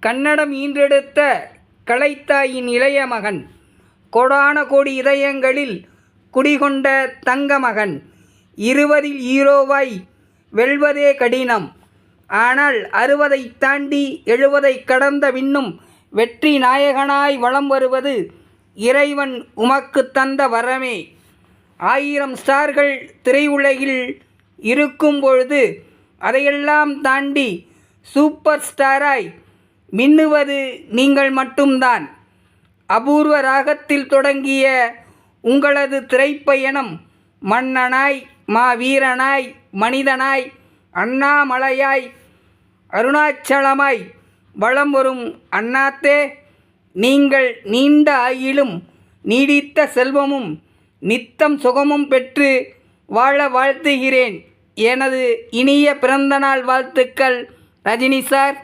கன்னடம் ஈன்றெடுத்த கலைத்தாயின் இளைய மகன், கோடான கோடி இதயங்களில் குடிகொண்ட தங்க மகன். 20இல் ஹீரோவாய் வெல்வதே கடினம். ஆனால் 60ஐ தாண்டி 70ஐ கடந்த பின்னும் வெற்றி நாயகனாய் வலம் வருவது இறைவன் உமக்கு தந்த வரமே. 1000 ஸ்டார்கள் திரையுலகில் இருக்கும் பொழுது அதையெல்லாம் தாண்டி சூப்பர் ஸ்டாராய் மின்னுவது நீங்கள் மட்டும்தான். அபூர்வ ராகத்தில் தொடங்கிய உங்களது திரைப்பயணம் மன்னனாய், மாவீரனாய், மனிதனாய், அண்ணாமலையாய், அருணாச்சலமாய் வலம் வரும் அண்ணாத்தே, நீங்கள் நீண்ட ஆயுளும் நீடித்த செல்வமும் நித்தம் சுகமும் பெற்று வாழ வாழ்த்துகிறேன். எனது இனிய பிறந்தநாள் வாழ்த்துக்கள் ரஜினி சார்.